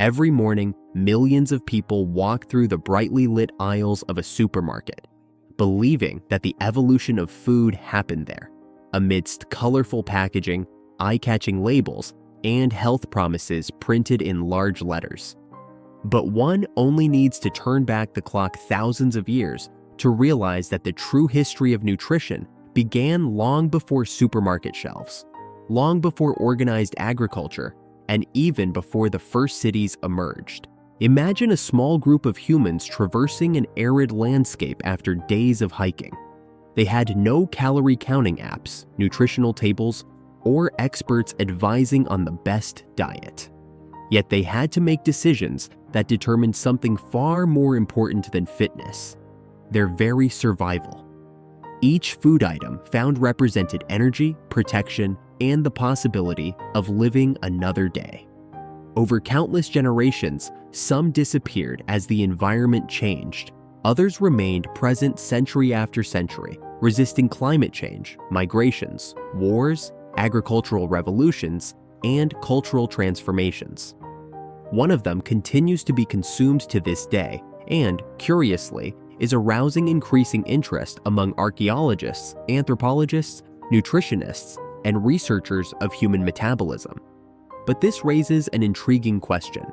Every morning, millions of people walk through the brightly lit aisles of a supermarket, believing that the evolution of food happened there, amidst colorful packaging, eye-catching labels, and health promises printed in large letters. But one only needs to turn back the clock thousands of years to realize that the true history of nutrition began long before supermarket shelves, long before organized agriculture, and even before the first cities emerged. Imagine a small group of humans traversing an arid landscape after days of hiking. They had no calorie counting apps, nutritional tables, or experts advising on the best diet. Yet they had to make decisions that determined something far more important than fitness: their very survival. Each food item found represented energy, protection, and the possibility of living another day. Over countless generations, some disappeared as the environment changed. Others remained present century after century, resisting climate change, migrations, wars, agricultural revolutions, and cultural transformations. One of them continues to be consumed to this day and, curiously, is arousing increasing interest among archaeologists, anthropologists, nutritionists, and researchers of human metabolism. But this raises an intriguing question.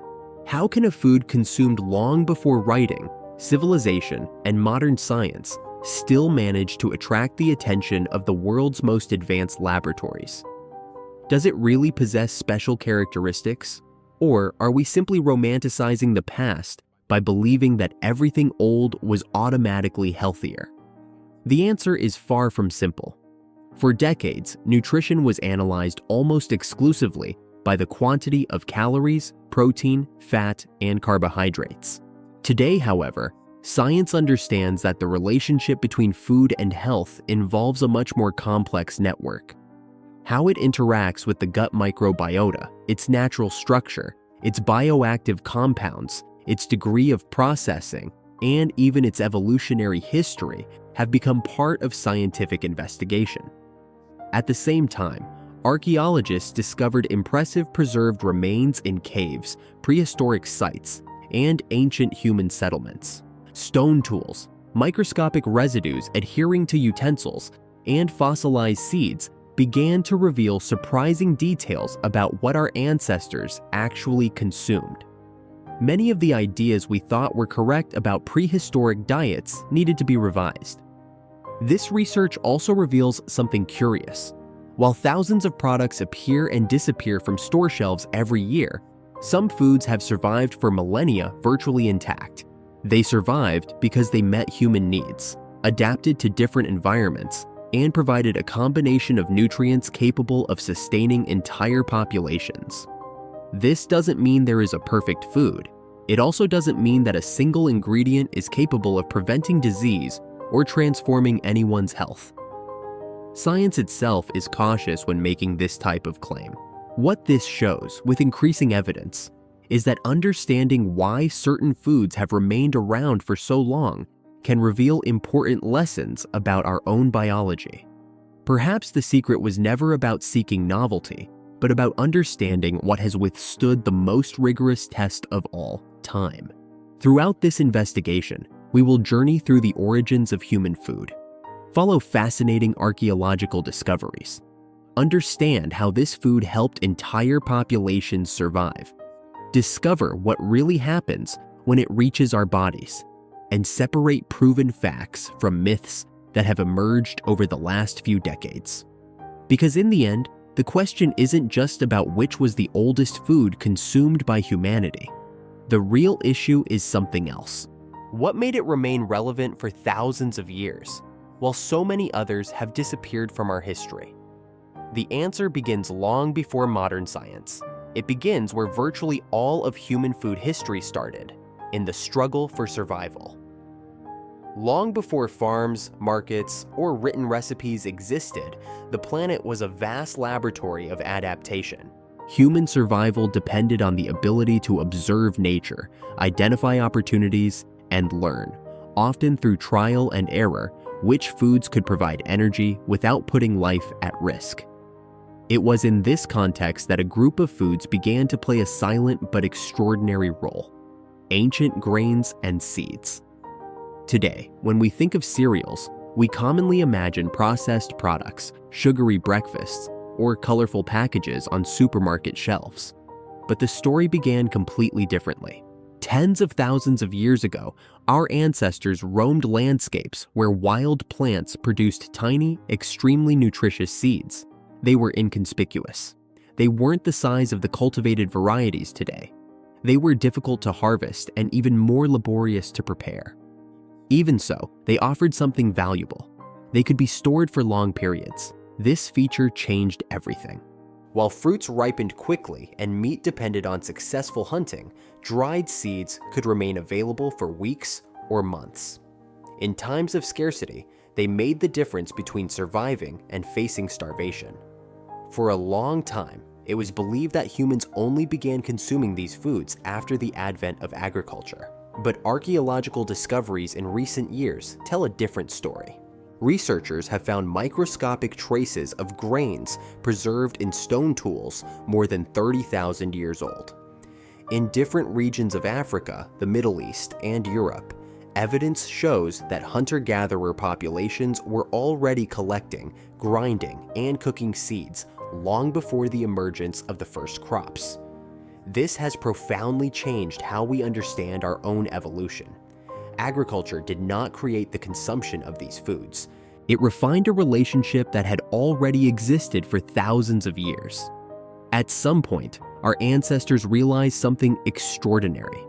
How can a food consumed long before writing, civilization, and modern science still manage to attract the attention of the world's most advanced laboratories? Does it really possess special characteristics? Or are we simply romanticizing the past by believing that everything old was automatically healthier? The answer is far from simple. For decades, nutrition was analyzed almost exclusively by the quantity of calories, protein, fat, and carbohydrates. Today, however, science understands that the relationship between food and health involves a much more complex network. How it interacts with the gut microbiota, its natural structure, its bioactive compounds, its degree of processing, and even its evolutionary history have become part of scientific investigation. At the same time, archaeologists discovered impressive preserved remains in caves, prehistoric sites, and ancient human settlements. Stone tools, microscopic residues adhering to utensils, and fossilized seeds began to reveal surprising details about what our ancestors actually consumed. Many of the ideas we thought were correct about prehistoric diets needed to be revised. This research also reveals something curious. While thousands of products appear and disappear from store shelves every year, some foods have survived for millennia virtually intact. They survived because they met human needs, adapted to different environments, and provided a combination of nutrients capable of sustaining entire populations. This doesn't mean there is a perfect food. It also doesn't mean that a single ingredient is capable of preventing disease or transforming anyone's health. Science itself is cautious when making this type of claim. What this shows, with increasing evidence, is that understanding why certain foods have remained around for so long can reveal important lessons about our own biology. Perhaps the secret was never about seeking novelty, but about understanding what has withstood the most rigorous test of all, time. Throughout this investigation, we will journey through the origins of human food, follow fascinating archaeological discoveries, understand how this food helped entire populations survive, discover what really happens when it reaches our bodies, and separate proven facts from myths that have emerged over the last few decades. Because in the end, the question isn't just about which was the oldest food consumed by humanity. The real issue is something else. What made it remain relevant for thousands of years, while so many others have disappeared from our history? The answer begins long before modern science. It begins where virtually all of human food history started, in the struggle for survival. Long before farms, markets, or written recipes existed, the planet was a vast laboratory of adaptation. Human survival depended on the ability to observe nature, identify opportunities, and learn, often through trial and error, which foods could provide energy without putting life at risk. It was in this context that a group of foods began to play a silent but extraordinary role: ancient grains and seeds. Today, when we think of cereals, we commonly imagine processed products, sugary breakfasts, or colorful packages on supermarket shelves. But the story began completely differently. Tens of thousands of years ago, our ancestors roamed landscapes where wild plants produced tiny, extremely nutritious seeds. They were inconspicuous. They weren't the size of the cultivated varieties today. They were difficult to harvest and even more laborious to prepare. Even so, they offered something valuable. They could be stored for long periods. This feature changed everything. While fruits ripened quickly and meat depended on successful hunting, dried seeds could remain available for weeks or months. In times of scarcity, they made the difference between surviving and facing starvation. For a long time, it was believed that humans only began consuming these foods after the advent of agriculture. But archaeological discoveries in recent years tell a different story. Researchers have found microscopic traces of grains preserved in stone tools more than 30,000 years old. In different regions of Africa, the Middle East, and Europe, evidence shows that hunter-gatherer populations were already collecting, grinding, and cooking seeds long before the emergence of the first crops. This has profoundly changed how we understand our own evolution. Agriculture did not create the consumption of these foods. It refined a relationship that had already existed for thousands of years. At some point, our ancestors realized something extraordinary.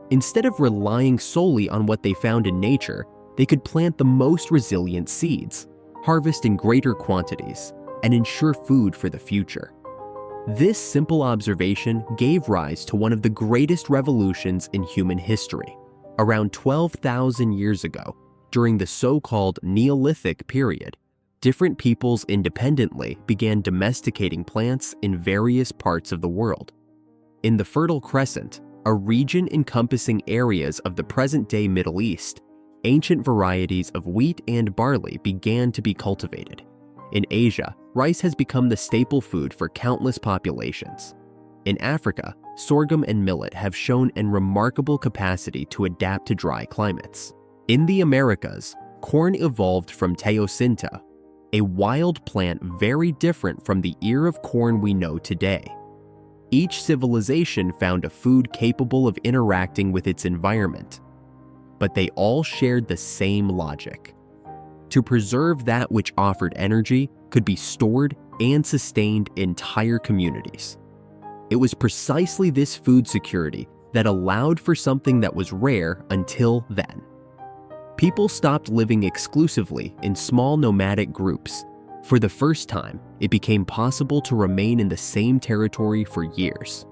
Instead of relying solely on what they found in nature, they could plant the most resilient seeds, harvest in greater quantities, and ensure food for the future. This simple observation gave rise to one of the greatest revolutions in human history. Around 12,000 years ago, during the so-called Neolithic period, different peoples independently began domesticating plants in various parts of the world. In the Fertile Crescent, a region encompassing areas of the present-day Middle East, ancient varieties of wheat and barley began to be cultivated. In Asia, rice has become the staple food for countless populations. In Africa, sorghum and millet have shown a remarkable capacity to adapt to dry climates. In the Americas, corn evolved from teosinte, a wild plant very different from the ear of corn we know today. Each civilization found a food capable of interacting with its environment, but they all shared the same logic: to preserve that which offered energy, could be stored, and sustained entire communities. It was precisely this food security that allowed for something that was rare until then. People stopped living exclusively in small nomadic groups. For the first time, it became possible to remain in the same territory for years.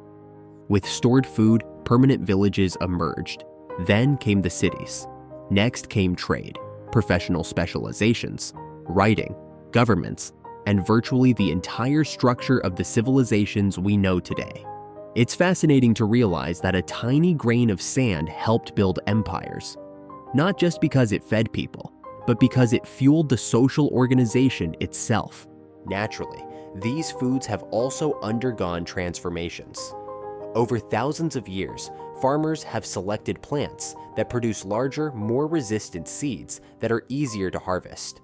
With stored food, permanent villages emerged. Then came the cities. Next came trade, professional specializations, writing, governments, and virtually the entire structure of the civilizations we know today. It's fascinating to realize that a tiny grain of sand helped build empires, not just because it fed people, but because it fueled the social organization itself. Naturally, these foods have also undergone transformations. Over thousands of years, farmers have selected plants that produce larger, more resistant seeds that are easier to harvest.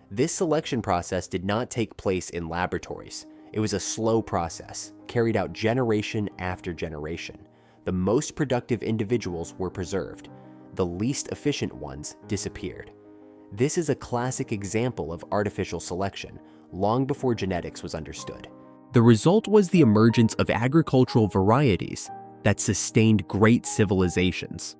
This selection process did not take place in laboratories. It was a slow process, carried out generation after generation. The most productive individuals were preserved. The least efficient ones disappeared. This is a classic example of artificial selection, long before genetics was understood. The result was the emergence of agricultural varieties that sustained great civilizations.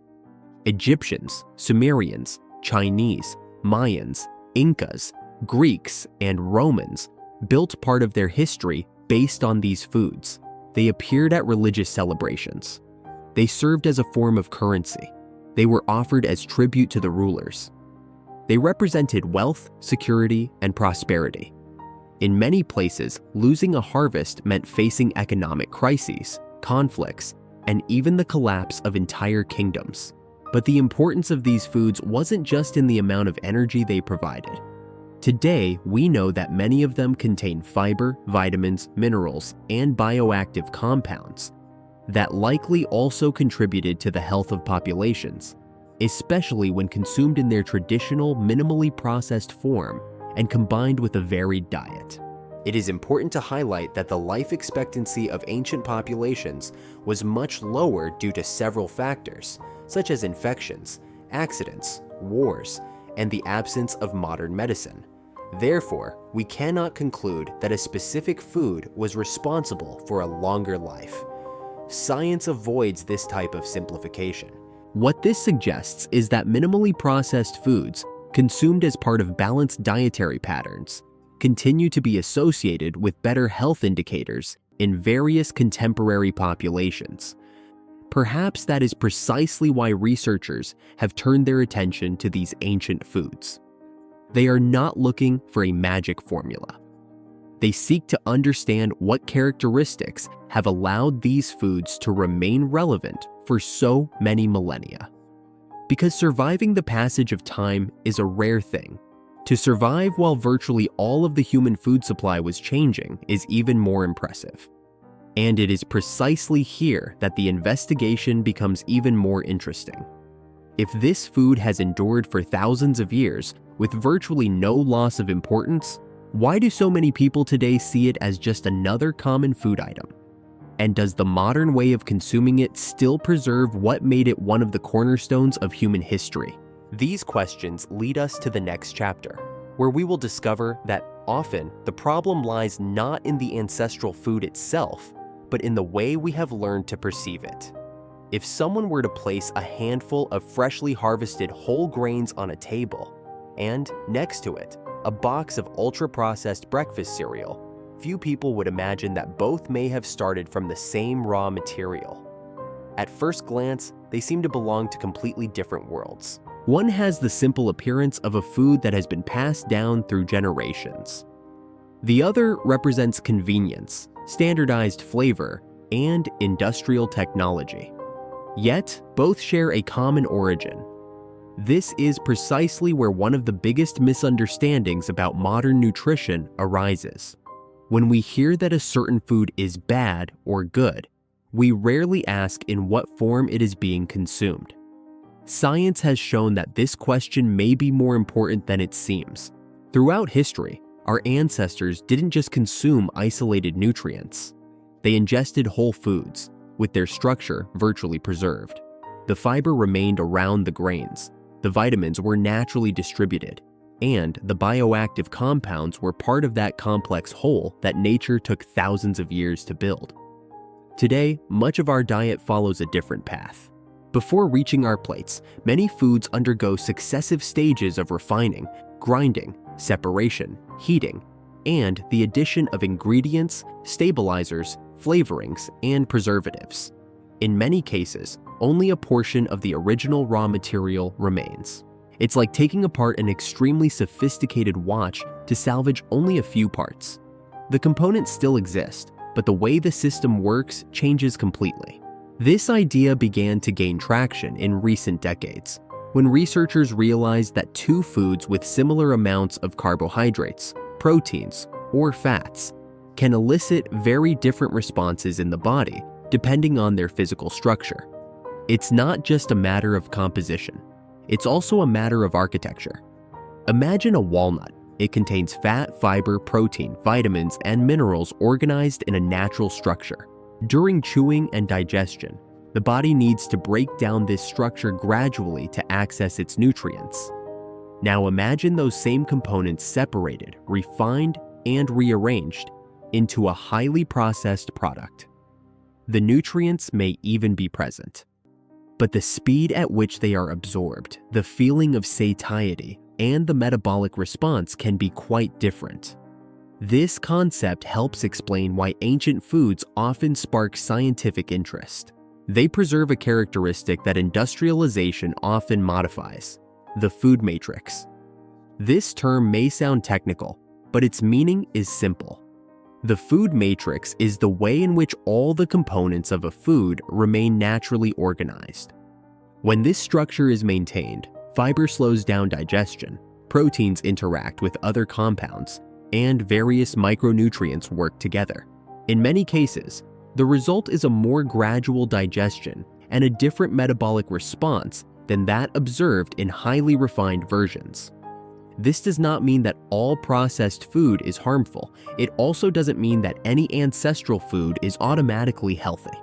Egyptians, Sumerians, Chinese, Mayans, Incas, Greeks, and Romans built part of their history based on these foods. They appeared at religious celebrations. They served as a form of currency. They were offered as tribute to the rulers. They represented wealth, security, and prosperity. In many places, losing a harvest meant facing economic crises, conflicts, and even the collapse of entire kingdoms. But the importance of these foods wasn't just in the amount of energy they provided. Today, we know that many of them contain fiber, vitamins, minerals, and bioactive compounds that likely also contributed to the health of populations, especially when consumed in their traditional, minimally processed form and combined with a varied diet. It is important to highlight that the life expectancy of ancient populations was much lower due to several factors, such as infections, accidents, wars, and the absence of modern medicine. Therefore, we cannot conclude that a specific food was responsible for a longer life. Science avoids this type of simplification. What this suggests is that minimally processed foods, consumed as part of balanced dietary patterns, continue to be associated with better health indicators in various contemporary populations. Perhaps that is precisely why researchers have turned their attention to these ancient foods. They are not looking for a magic formula. They seek to understand what characteristics have allowed these foods to remain relevant for so many millennia. Because surviving the passage of time is a rare thing, to survive while virtually all of the human food supply was changing is even more impressive. And it is precisely here that the investigation becomes even more interesting. If this food has endured for thousands of years with virtually no loss of importance, why do so many people today see it as just another common food item? And does the modern way of consuming it still preserve what made it one of the cornerstones of human history? These questions lead us to the next chapter, where we will discover that often the problem lies not in the ancestral food itself, but in the way we have learned to perceive it. If someone were to place a handful of freshly harvested whole grains on a table, and next to it, a box of ultra-processed breakfast cereal, few people would imagine that both may have started from the same raw material. At first glance, they seem to belong to completely different worlds. One has the simple appearance of a food that has been passed down through generations. The other represents convenience, standardized flavor, and industrial technology. Yet, both share a common origin. This is precisely where one of the biggest misunderstandings about modern nutrition arises. When we hear that a certain food is bad or good, we rarely ask in what form it is being consumed. Science has shown that this question may be more important than it seems. Throughout history, our ancestors didn't just consume isolated nutrients. They ingested whole foods, with their structure virtually preserved. The fiber remained around the grains, the vitamins were naturally distributed, and the bioactive compounds were part of that complex whole that nature took thousands of years to build. Today, much of our diet follows a different path. Before reaching our plates, many foods undergo successive stages of refining, grinding, separation, heating, and the addition of ingredients, stabilizers, flavorings, and preservatives. In many cases, only a portion of the original raw material remains. It's like taking apart an extremely sophisticated watch to salvage only a few parts. The components still exist, but the way the system works changes completely. This idea began to gain traction in recent decades, when researchers realized that two foods with similar amounts of carbohydrates, proteins, or fats can elicit very different responses in the body depending on their physical structure. It's not just a matter of composition, it's also a matter of architecture. Imagine a walnut. It contains fat, fiber, protein, vitamins, and minerals organized in a natural structure. During chewing and digestion, the body needs to break down this structure gradually to access its nutrients. Now imagine those same components separated, refined, and rearranged into a highly processed product. The nutrients may even be present, but the speed at which they are absorbed, the feeling of satiety, and the metabolic response can be quite different. This concept helps explain why ancient foods often spark scientific interest. They preserve a characteristic that industrialization often modifies: the food matrix. This term may sound technical, but its meaning is simple. The food matrix is the way in which all the components of a food remain naturally organized. When this structure is maintained, fiber slows down digestion, proteins interact with other compounds, and various micronutrients work together. In many cases, the result is a more gradual digestion and a different metabolic response than that observed in highly refined versions. This does not mean that all processed food is harmful. It also doesn't mean that any ancestral food is automatically healthy.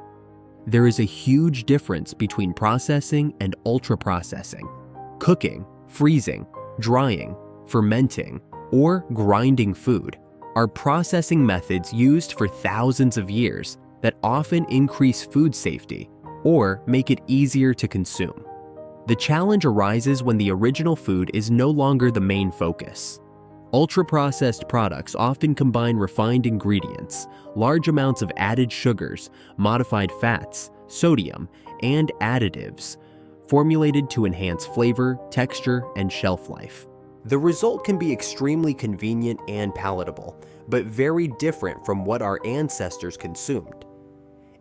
There is a huge difference between processing and ultra-processing. Cooking, freezing, drying, fermenting, or grinding food are processing methods used for thousands of years that often increase food safety or make it easier to consume. The challenge arises when the original food is no longer the main focus. Ultra-processed products often combine refined ingredients, large amounts of added sugars, modified fats, sodium, and additives, formulated to enhance flavor, texture, and shelf life. The result can be extremely convenient and palatable, but very different from what our ancestors consumed.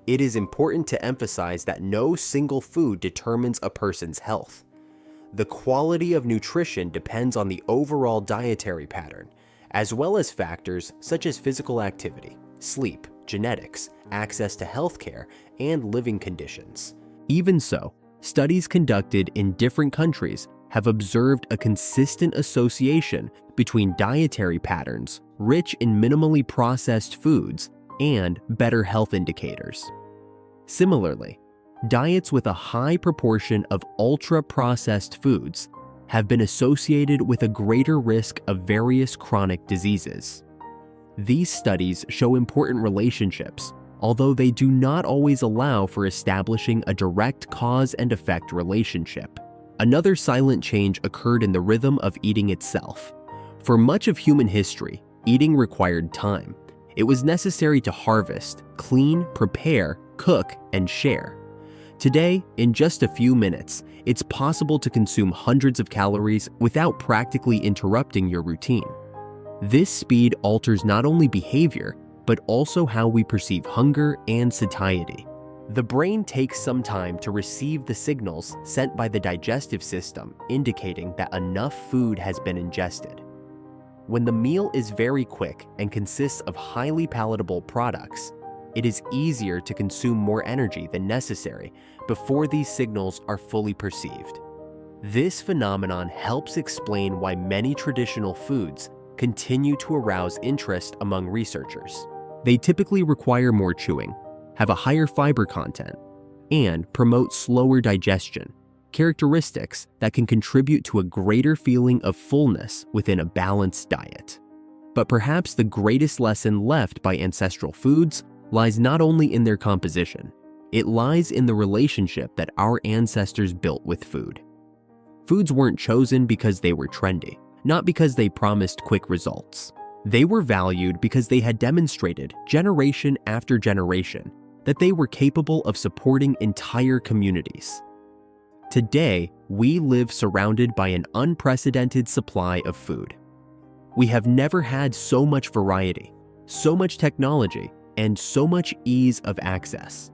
It is important to emphasize that no single food determines a person's health. The quality of nutrition depends on the overall dietary pattern, as well as factors such as physical activity, sleep, genetics, access to healthcare, and living conditions. Even so, studies conducted in different countries have observed a consistent association between dietary patterns rich in minimally processed foods and better health indicators. Similarly, diets with a high proportion of ultra-processed foods have been associated with a greater risk of various chronic diseases. These studies show important relationships, although they do not always allow for establishing a direct cause and effect relationship. Another silent change occurred in the rhythm of eating itself. For much of human history, eating required time. It was necessary to harvest, clean, prepare, cook, and share. Today, in just a few minutes, it's possible to consume hundreds of calories without practically interrupting your routine. This speed alters not only behavior, but also how we perceive hunger and satiety. The brain takes some time to receive the signals sent by the digestive system indicating that enough food has been ingested. When the meal is very quick and consists of highly palatable products, it is easier to consume more energy than necessary before these signals are fully perceived. This phenomenon helps explain why many traditional foods continue to arouse interest among researchers. They typically require more chewing, have a higher fiber content, and promote slower digestion, characteristics that can contribute to a greater feeling of fullness within a balanced diet. But perhaps the greatest lesson left by ancestral foods lies not only in their composition, it lies in the relationship that our ancestors built with food. Foods weren't chosen because they were trendy, not because they promised quick results. They were valued because they had demonstrated, generation after generation, that they were capable of supporting entire communities. Today, we live surrounded by an unprecedented supply of food. We have never had so much variety, so much technology, and so much ease of access.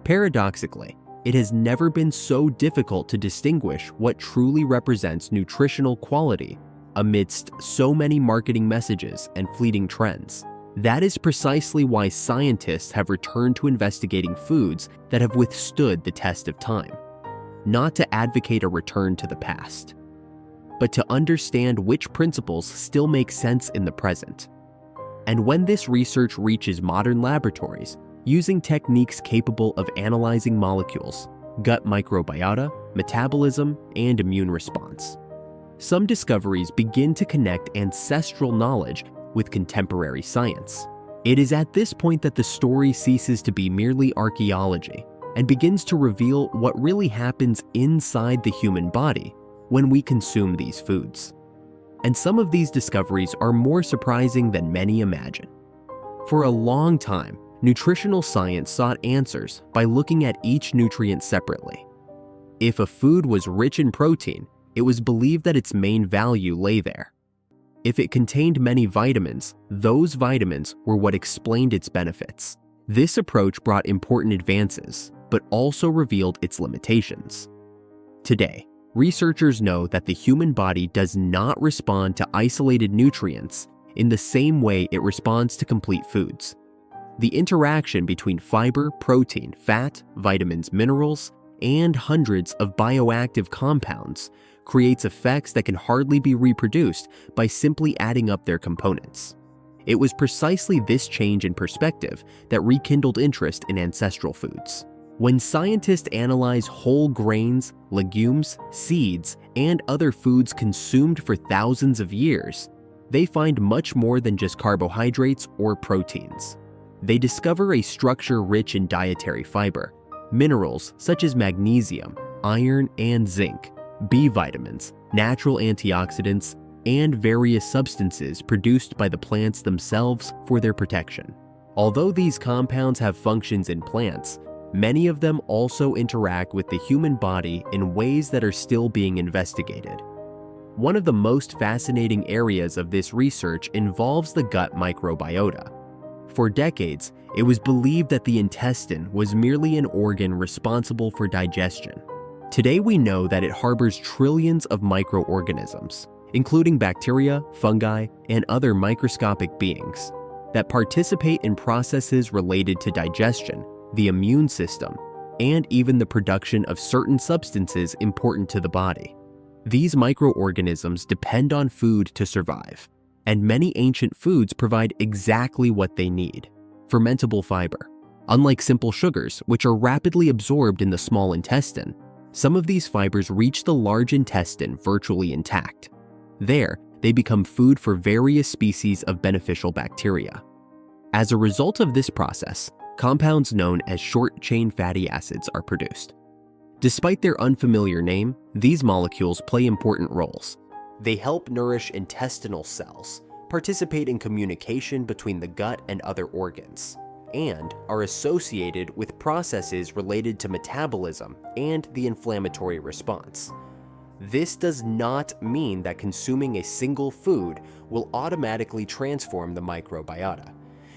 Paradoxically, it has never been so difficult to distinguish what truly represents nutritional quality amidst so many marketing messages and fleeting trends. That is precisely why scientists have returned to investigating foods that have withstood the test of time. Not to advocate a return to the past, but to understand which principles still make sense in the present. And when this research reaches modern laboratories, using techniques capable of analyzing molecules, gut microbiota, metabolism, and immune response, some discoveries begin to connect ancestral knowledge with contemporary science. It is at this point that the story ceases to be merely archaeology and begins to reveal what really happens inside the human body when we consume these foods. And some of these discoveries are more surprising than many imagine. For a long time, nutritional science sought answers by looking at each nutrient separately. If a food was rich in protein, it was believed that its main value lay there. If it contained many vitamins, those vitamins were what explained its benefits. This approach brought important advances, but also revealed its limitations. Today, Researchers know that the human body does not respond to isolated nutrients in the same way it responds to complete foods. The interaction between fiber, protein, fat, vitamins, minerals, and hundreds of bioactive compounds creates effects that can hardly be reproduced by simply adding up their components. It was precisely this change in perspective that rekindled interest in ancestral foods. When scientists analyze whole grains, legumes, seeds, and other foods consumed for thousands of years, they find much more than just carbohydrates or proteins. They discover a structure rich in dietary fiber, minerals such as magnesium, iron, and zinc, B vitamins, natural antioxidants, and various substances produced by the plants themselves for their protection. Although these compounds have functions in plants, many of them also interact with the human body in ways that are still being investigated. One of the most fascinating areas of this research involves the gut microbiota. For decades, it was believed that the intestine was merely an organ responsible for digestion. Today we know that it harbors trillions of microorganisms, including bacteria, fungi, and other microscopic beings, that participate in processes related to digestion, the immune system, and even the production of certain substances important to the body. These microorganisms depend on food to survive, and many ancient foods provide exactly what they need: fermentable fiber. Unlike simple sugars, which are rapidly absorbed in the small intestine, some of these fibers reach the large intestine virtually intact. There, they become food for various species of beneficial bacteria. As a result of this process, compounds known as short-chain fatty acids are produced. Despite their unfamiliar name, these molecules play important roles. They help nourish intestinal cells, participate in communication between the gut and other organs, and are associated with processes related to metabolism and the inflammatory response. This does not mean that consuming a single food will automatically transform the microbiota.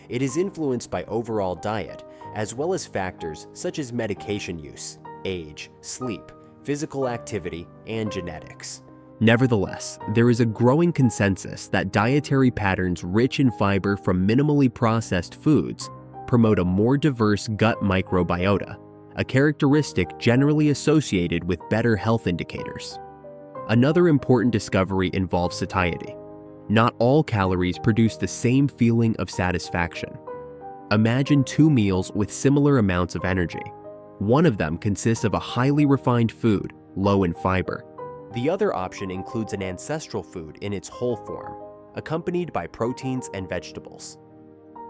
It is influenced by overall diet, as well as factors such as medication use, age, sleep, physical activity, and genetics. Nevertheless, there is a growing consensus that dietary patterns rich in fiber from minimally processed foods promote a more diverse gut microbiota, a characteristic generally associated with better health indicators. Another important discovery involves satiety. Not all calories produce the same feeling of satisfaction. Imagine two meals with similar amounts of energy. One of them consists of a highly refined food, low in fiber. The other option includes an ancestral food in its whole form, accompanied by proteins and vegetables.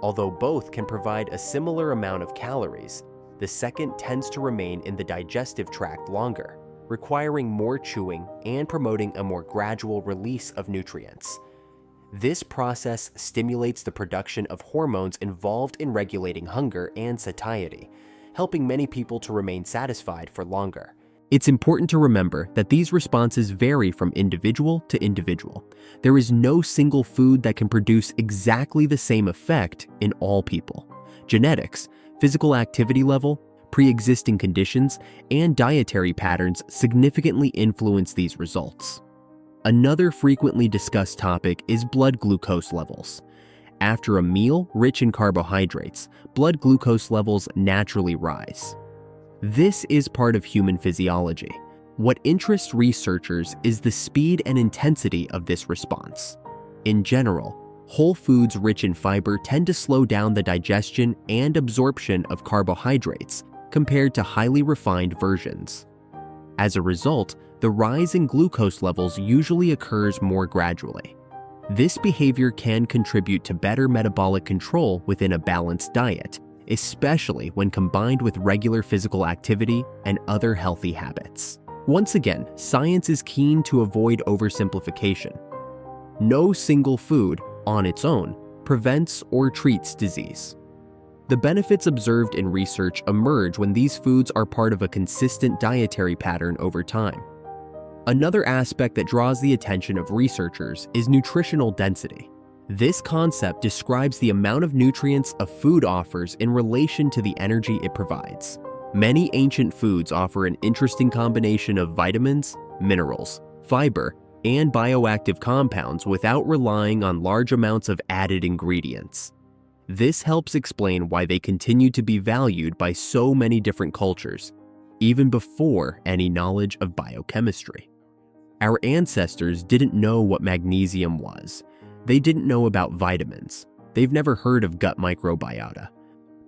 Although both can provide a similar amount of calories, the second tends to remain in the digestive tract longer, requiring more chewing and promoting a more gradual release of nutrients. This process stimulates the production of hormones involved in regulating hunger and satiety, helping many people to remain satisfied for longer. It's important to remember that these responses vary from individual to individual. There is no single food that can produce exactly the same effect in all people. Genetics, physical activity level, pre-existing conditions, and dietary patterns significantly influence these results. Another frequently discussed topic is blood glucose levels. After a meal rich in carbohydrates, blood glucose levels naturally rise. This is part of human physiology. What interests researchers is the speed and intensity of this response. In general, whole foods rich in fiber tend to slow down the digestion and absorption of carbohydrates compared to highly refined versions. As a result, the rise in glucose levels usually occurs more gradually. This behavior can contribute to better metabolic control within a balanced diet, especially when combined with regular physical activity and other healthy habits. Once again, science is keen to avoid oversimplification. No single food, on its own, prevents or treats disease. The benefits observed in research emerge when these foods are part of a consistent dietary pattern over time. Another aspect that draws the attention of researchers is nutritional density. This concept describes the amount of nutrients a food offers in relation to the energy it provides. Many ancient foods offer an interesting combination of vitamins, minerals, fiber, and bioactive compounds without relying on large amounts of added ingredients. This helps explain why they continue to be valued by so many different cultures, even before any knowledge of biochemistry. Our ancestors didn't know what magnesium was. They didn't know about vitamins. They've never heard of gut microbiota.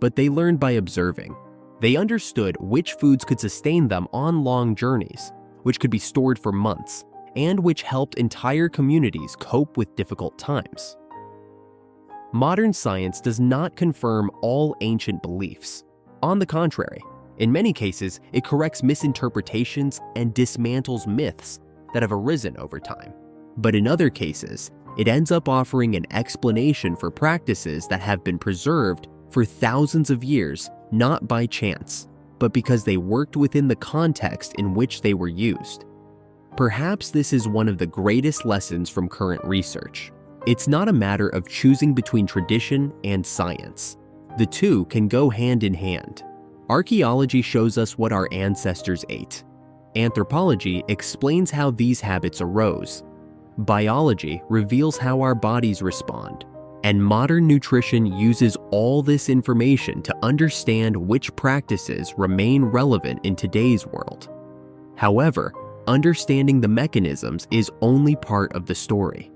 But they learned by observing. They understood which foods could sustain them on long journeys, which could be stored for months, and which helped entire communities cope with difficult times. Modern science does not confirm all ancient beliefs. On the contrary, in many cases, it corrects misinterpretations and dismantles myths that have arisen over time. But in other cases, it ends up offering an explanation for practices that have been preserved for thousands of years, not by chance, but because they worked within the context in which they were used. Perhaps this is one of the greatest lessons from current research. It's not a matter of choosing between tradition and science. The two can go hand in hand. Archaeology shows us what our ancestors ate. Anthropology explains how these habits arose. Biology reveals how our bodies respond. And modern nutrition uses all this information to understand which practices remain relevant in today's world. However, understanding the mechanisms is only part of the story.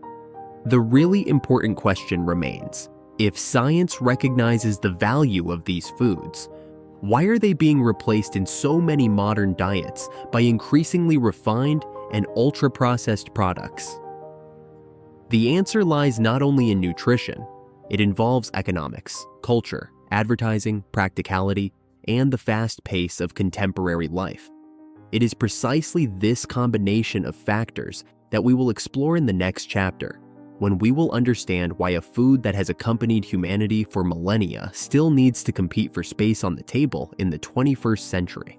The really important question remains: if science recognizes the value of these foods, why are they being replaced in so many modern diets by increasingly refined and ultra-processed products? The answer lies not only in nutrition. It involves economics, culture, advertising, practicality, and the fast pace of contemporary life. It is precisely this combination of factors that we will explore in the next chapter, when we will understand why a food that has accompanied humanity for millennia still needs to compete for space on the table in the 21st century.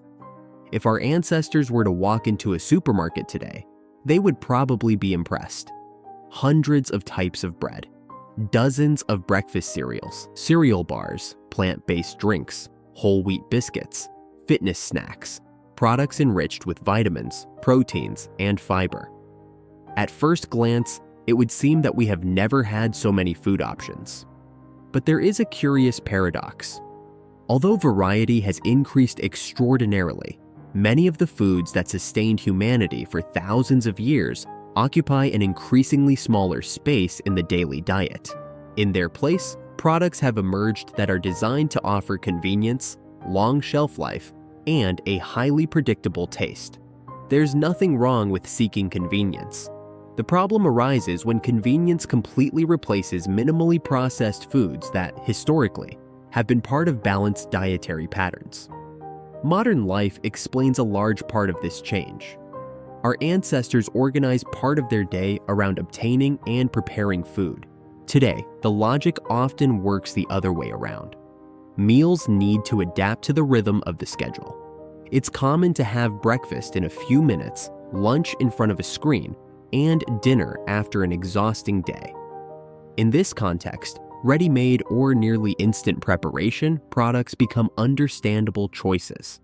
If our ancestors were to walk into a supermarket today, they would probably be impressed. Hundreds of types of bread, dozens of breakfast cereals, cereal bars, plant-based drinks, whole wheat biscuits, fitness snacks, products enriched with vitamins, proteins, and fiber. At first glance, it would seem that we have never had so many food options. But there is a curious paradox. Although variety has increased extraordinarily, many of the foods that sustained humanity for thousands of years occupy an increasingly smaller space in the daily diet. In their place, products have emerged that are designed to offer convenience, long shelf life, and a highly predictable taste. There's nothing wrong with seeking convenience. The problem arises when convenience completely replaces minimally processed foods that, historically, have been part of balanced dietary patterns. Modern life explains a large part of this change. Our ancestors organized part of their day around obtaining and preparing food. Today, the logic often works the other way around. Meals need to adapt to the rhythm of the schedule. It's common to have breakfast in a few minutes, lunch in front of a screen, and dinner after an exhausting day. In this context, ready-made or nearly instant preparation products become understandable choices.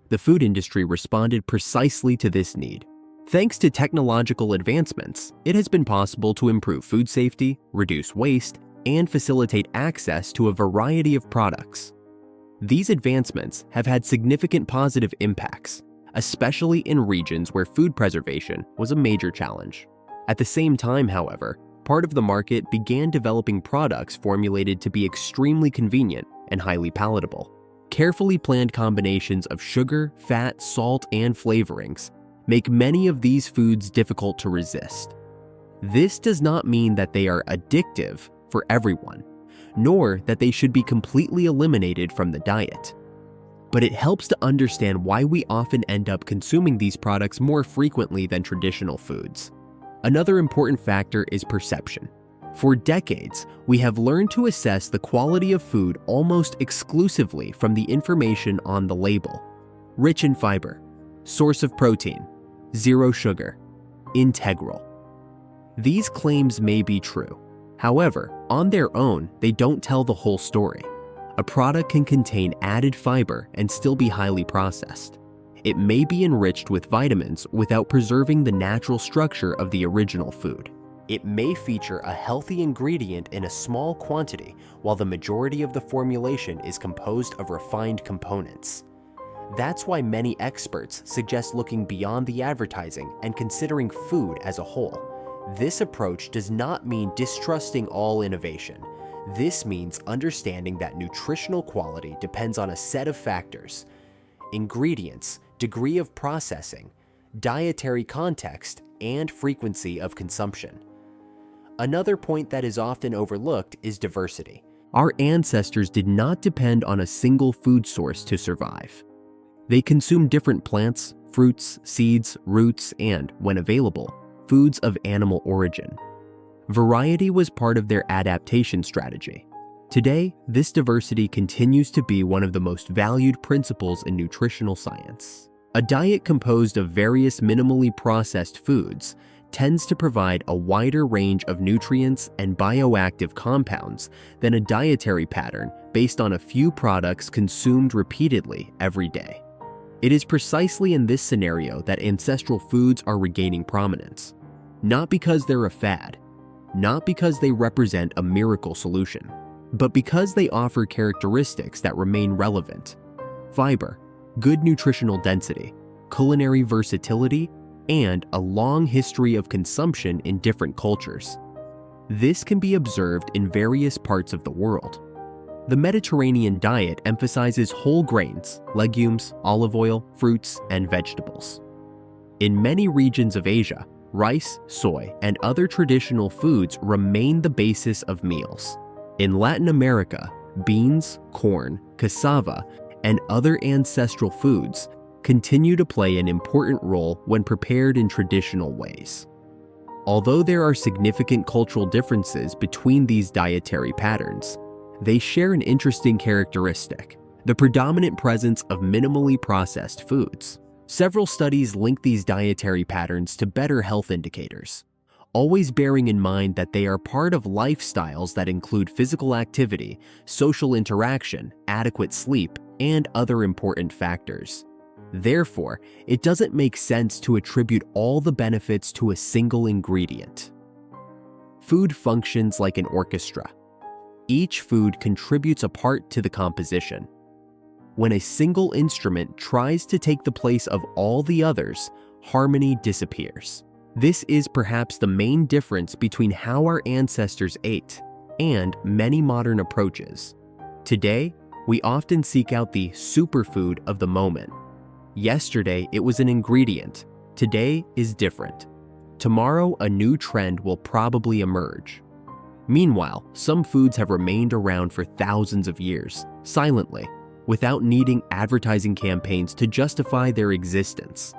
The food industry responded precisely to this need. Thanks to technological advancements, it has been possible to improve food safety, reduce waste, and facilitate access to a variety of products. These advancements have had significant positive impacts, especially in regions where food preservation was a major challenge. At the same time, however, part of the market began developing products formulated to be extremely convenient and highly palatable. Carefully planned combinations of sugar, fat, salt, and flavorings make many of these foods difficult to resist. This does not mean that they are addictive for everyone, nor that they should be completely eliminated from the diet. But it helps to understand why we often end up consuming these products more frequently than traditional foods. Another important factor is perception. For decades, we have learned to assess the quality of food almost exclusively from the information on the label. Rich in fiber, source of protein, zero sugar, integral. These claims may be true. However, on their own, they don't tell the whole story. A product can contain added fiber and still be highly processed. It may be enriched with vitamins without preserving the natural structure of the original food. It may feature a healthy ingredient in a small quantity, while the majority of the formulation is composed of refined components. That's why many experts suggest looking beyond the advertising and considering food as a whole. This approach does not mean distrusting all innovation. This means understanding that nutritional quality depends on a set of factors: ingredients, degree of processing, dietary context, and frequency of consumption. Another point that is often overlooked is diversity. Our ancestors did not depend on a single food source to survive. They consumed different plants, fruits, seeds, roots, and, when available, foods of animal origin. Variety was part of their adaptation strategy. Today, this diversity continues to be one of the most valued principles in nutritional science. A diet composed of various minimally processed foods tends to provide a wider range of nutrients and bioactive compounds than a dietary pattern based on a few products consumed repeatedly every day. It is precisely in this scenario that ancestral foods are regaining prominence. Not because they're a fad, not because they represent a miracle solution, but because they offer characteristics that remain relevant: fiber, good nutritional density, culinary versatility, and a long history of consumption in different cultures. This can be observed in various parts of the world. The Mediterranean diet emphasizes whole grains, legumes, olive oil, fruits, and vegetables. In many regions of Asia, rice, soy, and other traditional foods remain the basis of meals. In Latin America, beans, corn, cassava, and other ancestral foods continue to play an important role when prepared in traditional ways. Although there are significant cultural differences between these dietary patterns, they share an interesting characteristic: the predominant presence of minimally processed foods. Several studies link these dietary patterns to better health indicators, always bearing in mind that they are part of lifestyles that include physical activity, social interaction, adequate sleep, and other important factors. Therefore, it doesn't make sense to attribute all the benefits to a single ingredient. Food functions like an orchestra. Each food contributes a part to the composition. When a single instrument tries to take the place of all the others, harmony disappears. This is perhaps the main difference between how our ancestors ate and many modern approaches. Today, we often seek out the superfood of the moment. Yesterday, it was an ingredient. Today is different. Tomorrow, a new trend will probably emerge. Meanwhile, some foods have remained around for thousands of years, silently, without needing advertising campaigns to justify their existence.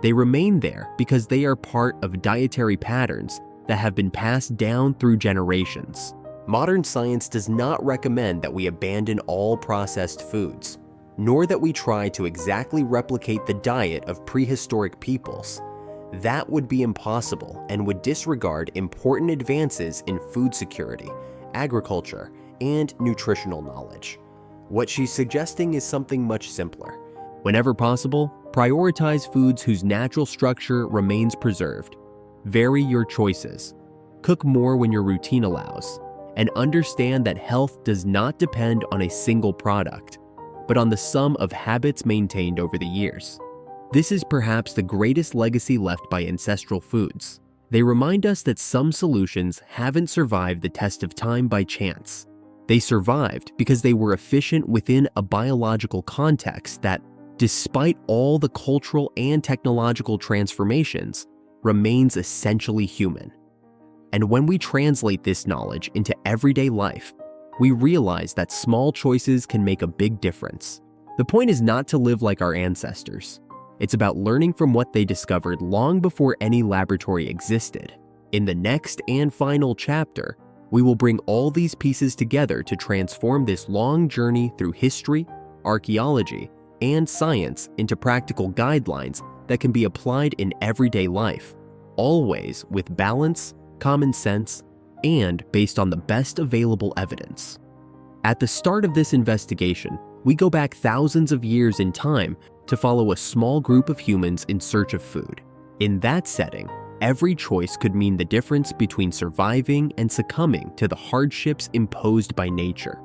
They remain there because they are part of dietary patterns that have been passed down through generations. Modern science does not recommend that we abandon all processed foods, nor that we try to exactly replicate the diet of prehistoric peoples. That would be impossible and would disregard important advances in food security, agriculture, and nutritional knowledge. What she's suggesting is something much simpler. Whenever possible, prioritize foods whose natural structure remains preserved. Vary your choices. Cook more when your routine allows. And understand that health does not depend on a single product, but on the sum of habits maintained over the years. This is perhaps the greatest legacy left by ancestral foods. They remind us that some solutions haven't survived the test of time by chance. They survived because they were efficient within a biological context that, despite all the cultural and technological transformations, remains essentially human. And when we translate this knowledge into everyday life, we realize that small choices can make a big difference. The point is not to live like our ancestors. It's about learning from what they discovered long before any laboratory existed. In the next and final chapter, we will bring all these pieces together to transform this long journey through history, archaeology, and science into practical guidelines that can be applied in everyday life, always with balance, common sense, and based on the best available evidence. At the start of this investigation, We go back thousands of years in time to follow a small group of humans in search of food. In that setting, every choice could mean the difference between surviving and succumbing to the hardships imposed by nature.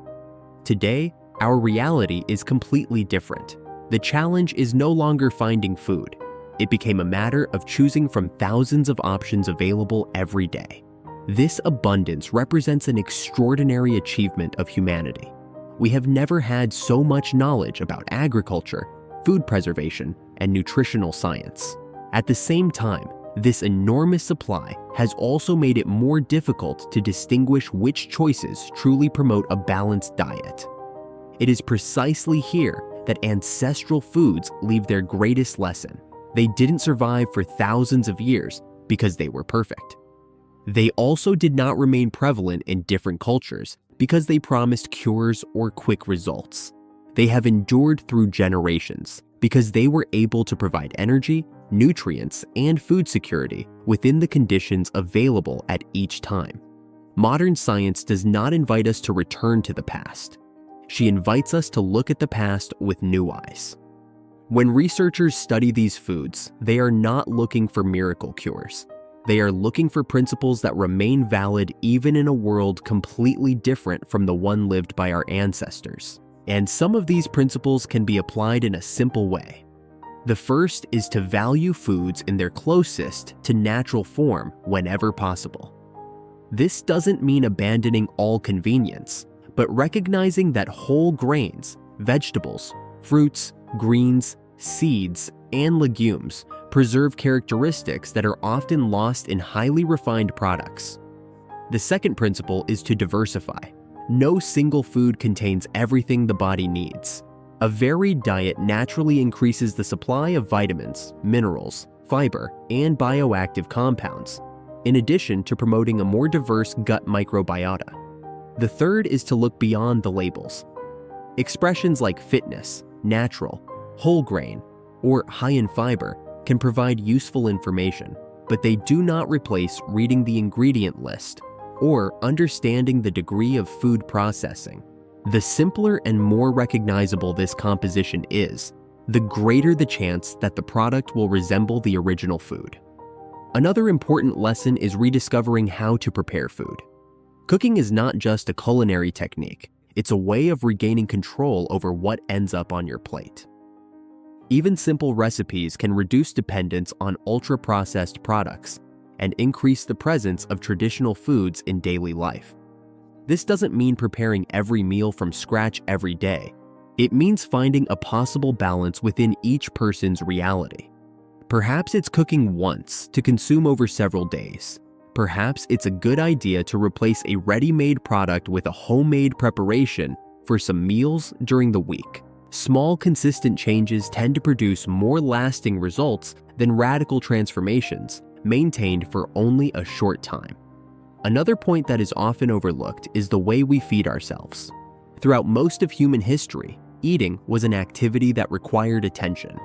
Today, our reality is completely different. The challenge is no longer finding food. It became a matter of choosing from thousands of options available every day. This abundance represents an extraordinary achievement of humanity. We have never had so much knowledge about agriculture, food preservation, and nutritional science. At the same time, this enormous supply has also made it more difficult to distinguish which choices truly promote a balanced diet. It is precisely here that ancestral foods leave their greatest lesson. They didn't survive for thousands of years because they were perfect. They also did not remain prevalent in different cultures because they promised cures or quick results. They have endured through generations because they were able to provide energy, nutrients, and food security within the conditions available at each time. Modern science does not invite us to return to the past. She invites us to look at the past with new eyes. When researchers study these foods, they are not looking for miracle cures. They are looking for principles that remain valid even in a world completely different from the one lived by our ancestors. And some of these principles can be applied in a simple way. The first is to value foods in their closest to natural form whenever possible. This doesn't mean abandoning all convenience, but recognizing that whole grains, vegetables, fruits, greens, seeds, and legumes preserve characteristics that are often lost in highly refined products. The second principle is to diversify. No single food contains everything the body needs. A varied diet naturally increases the supply of vitamins, minerals, fiber, and bioactive compounds, in addition to promoting a more diverse gut microbiota. The third is to look beyond the labels. Expressions like fitness, natural, whole grain, or high in fiber can provide useful information, but they do not replace reading the ingredient list or understanding the degree of food processing. The simpler and more recognizable this composition is, the greater the chance that the product will resemble the original food. Another important lesson is rediscovering how to prepare food. Cooking is not just a culinary technique, it's a way of regaining control over what ends up on your plate. Even simple recipes can reduce dependence on ultra-processed products and increase the presence of traditional foods in daily life. This doesn't mean preparing every meal from scratch every day. It means finding a possible balance within each person's reality. Perhaps it's cooking once to consume over several days. Perhaps it's a good idea to replace a ready-made product with a homemade preparation for some meals during the week. Small, consistent changes tend to produce more lasting results than radical transformations maintained for only a short time. Another point that is often overlooked is the way we feed ourselves. Throughout most of human history, eating was an activity that required attention.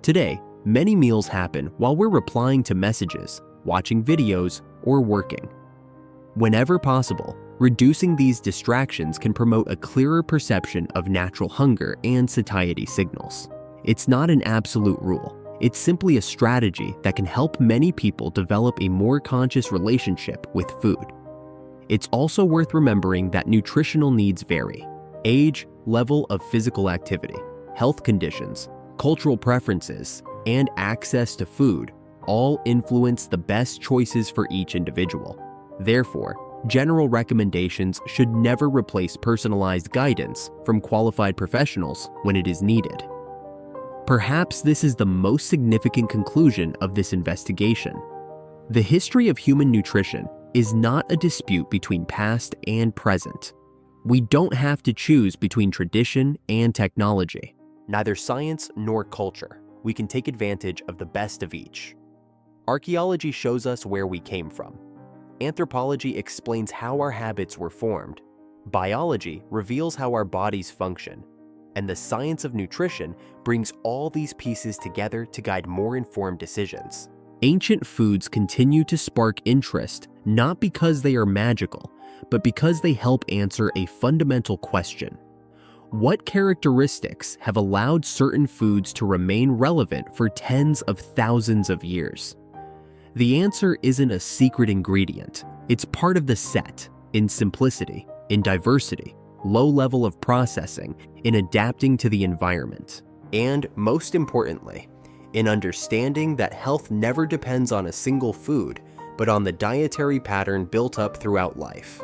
Today, many meals happen while we're replying to messages, watching videos, or working. Whenever possible, reducing these distractions can promote a clearer perception of natural hunger and satiety signals. It's not an absolute rule. It's simply a strategy that can help many people develop a more conscious relationship with food. It's also worth remembering that nutritional needs vary. Age, level of physical activity, health conditions, cultural preferences, and access to food all influence the best choices for each individual. Therefore, general recommendations should never replace personalized guidance from qualified professionals when it is needed. Perhaps this is the most significant conclusion of this investigation. The history of human nutrition is not a dispute between past and present. We don't have to choose between tradition and technology. Neither science nor culture. We can take advantage of the best of each. Archaeology shows us where we came from. Anthropology explains how our habits were formed. Biology reveals how our bodies function. And the science of nutrition brings all these pieces together to guide more informed decisions. Ancient foods continue to spark interest not because they are magical, but because they help answer a fundamental question. What characteristics have allowed certain foods to remain relevant for tens of thousands of years? The answer isn't a secret ingredient. It's part of the set, in simplicity, in diversity, low level of processing, in adapting to the environment, and most importantly, in understanding that health never depends on a single food, but on the dietary pattern built up throughout life.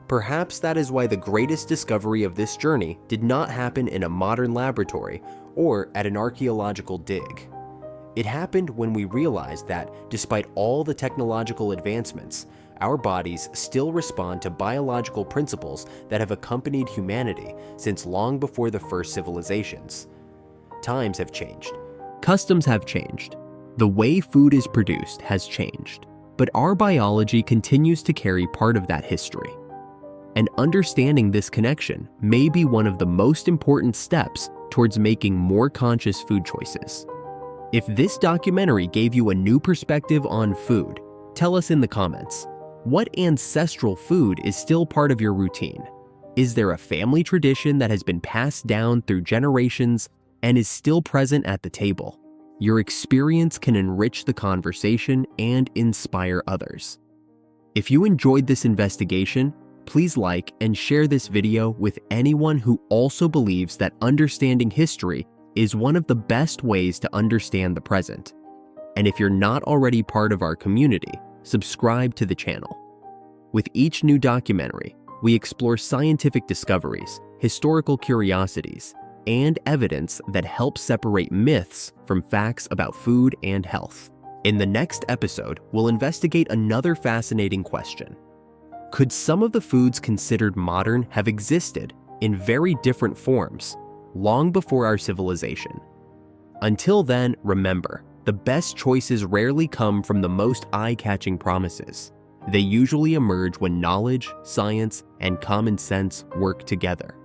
Perhaps that is why the greatest discovery of this journey did not happen in a modern laboratory or at an archaeological dig. It happened when we realized that, despite all the technological advancements, our bodies still respond to biological principles that have accompanied humanity since long before the first civilizations. Times have changed. Customs have changed. The way food is produced has changed. But our biology continues to carry part of that history. And understanding this connection may be one of the most important steps towards making more conscious food choices. If this documentary gave you a new perspective on food, tell us in the comments. What ancestral food is still part of your routine? Is there a family tradition that has been passed down through generations and is still present at the table? Your experience can enrich the conversation and inspire others. If you enjoyed this investigation, please like and share this video with anyone who also believes that understanding history is one of the best ways to understand the present. And if you're not already part of our community, subscribe to the channel. With each new documentary, we explore scientific discoveries, historical curiosities, and evidence that helps separate myths from facts about food and health. In the next episode, we'll investigate another fascinating question. Could some of the foods considered modern have existed in very different forms long before our civilization? Until then, remember, the best choices rarely come from the most eye-catching promises. They usually emerge when knowledge, science, and common sense work together.